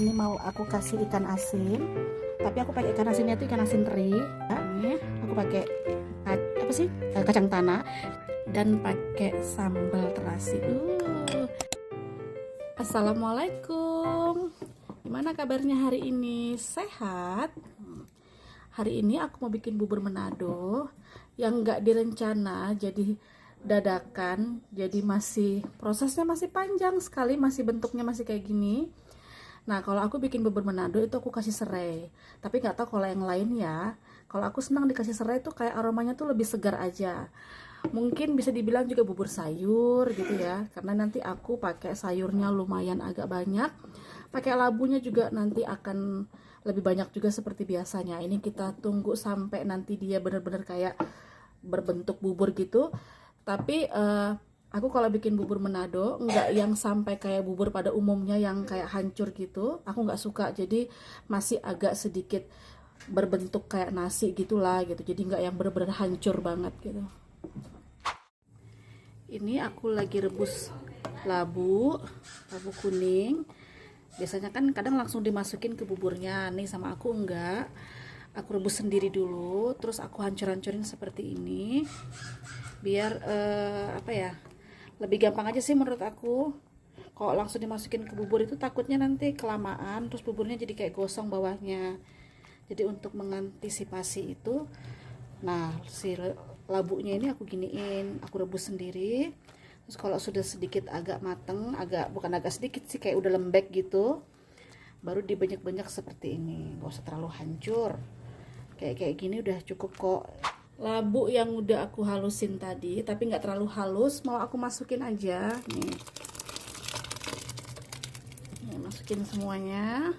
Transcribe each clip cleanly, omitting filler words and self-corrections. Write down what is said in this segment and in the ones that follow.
Ini mau aku kasih ikan asin, tapi aku pakai ikan asinnya itu ikan asin teri. Ini aku pakai kacang tanah dan pakai sambal terasi. Assalamualaikum. Gimana kabarnya hari ini? Sehat? Hari ini aku mau bikin bubur Manado yang nggak direncana, jadi dadakan. Jadi prosesnya masih panjang sekali, masih bentuknya masih kayak gini. Nah, kalau aku bikin bubur Manado itu aku kasih serai. Tapi nggak tahu kalau yang lain ya. Kalau aku senang dikasih serai tuh kayak aromanya tuh lebih segar aja. Mungkin bisa dibilang juga bubur sayur gitu ya. Karena nanti aku pakai sayurnya lumayan agak banyak. Pakai labunya juga nanti akan lebih banyak juga seperti biasanya. Ini kita tunggu sampai nanti dia benar-benar kayak berbentuk bubur gitu. Tapi aku kalau bikin bubur Manado nggak yang sampai kayak bubur pada umumnya yang kayak hancur gitu. Aku nggak suka. Jadi masih agak sedikit berbentuk kayak nasi gitulah gitu. Jadi nggak yang benar-benar hancur banget gitu. Ini aku lagi rebus labu kuning. Biasanya kan kadang langsung dimasukin ke buburnya. Nih sama aku enggak. Aku rebus sendiri dulu, terus aku hancur-hancurin seperti ini. Biar lebih gampang aja sih menurut aku. Kalau langsung dimasukin ke bubur itu takutnya nanti kelamaan terus buburnya jadi kayak gosong bawahnya. Jadi untuk mengantisipasi itu, nah si labunya ini aku giniin, aku rebus sendiri. Terus kalau sudah sedikit agak mateng, bukan agak sedikit sih, kayak udah lembek gitu, baru dibanyak-banyak seperti ini. Gak usah terlalu hancur. Kayak gini udah cukup kok. Labu yang udah aku halusin tadi, tapi nggak terlalu halus, mau aku masukin aja nih. Masukin semuanya.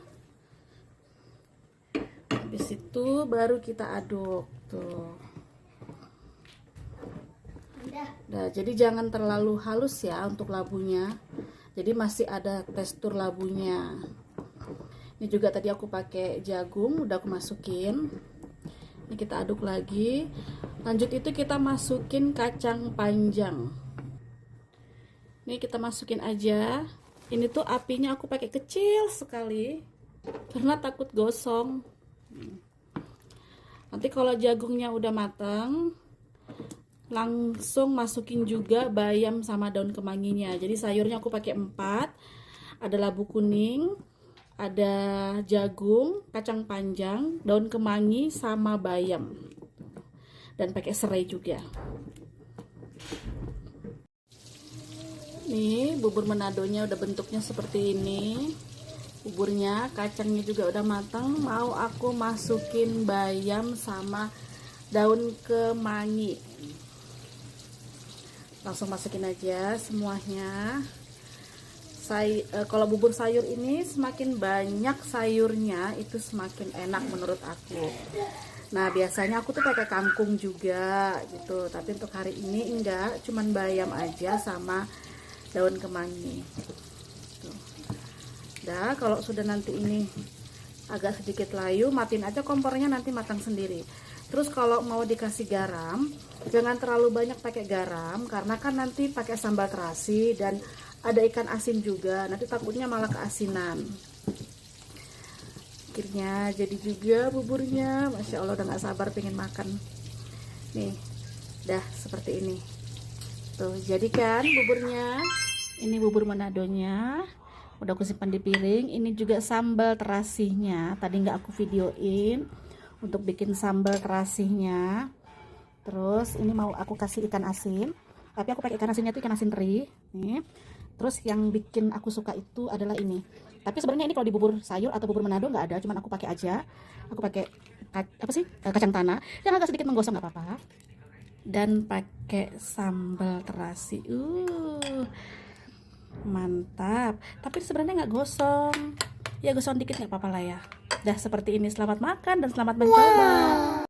Habis itu baru kita aduk tuh. Nah, jadi jangan terlalu halus ya untuk labunya. Jadi masih ada tekstur labunya. Ini juga tadi aku pakai jagung, udah aku masukin. Ini kita aduk lagi. Lanjut itu kita masukin kacang panjang. Ini kita masukin aja. Ini tuh apinya aku pakai kecil sekali karena takut gosong. Nanti kalau jagungnya udah matang, langsung masukin juga bayam sama daun kemanginya. Jadi sayurnya aku pakai 4. Ada labu kuning, ada jagung, kacang panjang, daun kemangi sama bayam. Dan pakai serai juga. Nih, bubur Manadonya udah bentuknya seperti ini. Buburnya, kacangnya juga udah matang. Mau aku masukin bayam sama daun kemangi. Langsung masukin aja semuanya. Kalau bubur sayur ini semakin banyak sayurnya itu semakin enak menurut aku. Nah, biasanya aku tuh pakai kangkung juga gitu, tapi untuk hari ini enggak, cuman bayam aja sama daun kemangi. Tuh. Dah, kalau sudah nanti ini agak sedikit layu, matiin aja kompornya, nanti matang sendiri. Terus kalau mau dikasih garam, jangan terlalu banyak pakai garam karena kan nanti pakai sambal terasi dan ada ikan asin juga, nanti takutnya malah keasinan. Akhirnya jadi juga buburnya. Masya Allah, udah gak sabar pengen makan. Nih, dah seperti ini. Tuh, jadi kan buburnya. Ini bubur Manadonya. Udah aku simpan di piring. Ini juga sambal terasinya. Tadi nggak aku videoin untuk bikin sambal terasinya. Terus ini mau aku kasih ikan asin. Tapi aku pakai ikan asinnya itu ikan asin teri. Nih. Terus yang bikin aku suka itu adalah ini. Tapi sebenarnya ini kalau di bubur sayur atau bubur Manado nggak ada, cuman aku pakai aja. Aku pakai kacang tanah yang agak sedikit menggosong, nggak apa-apa. Dan pakai sambal terasi. Mantap. Tapi sebenarnya nggak gosong. Ya gosong dikit nggak apa-apa lah ya. Dah seperti ini. Selamat makan dan selamat mencoba.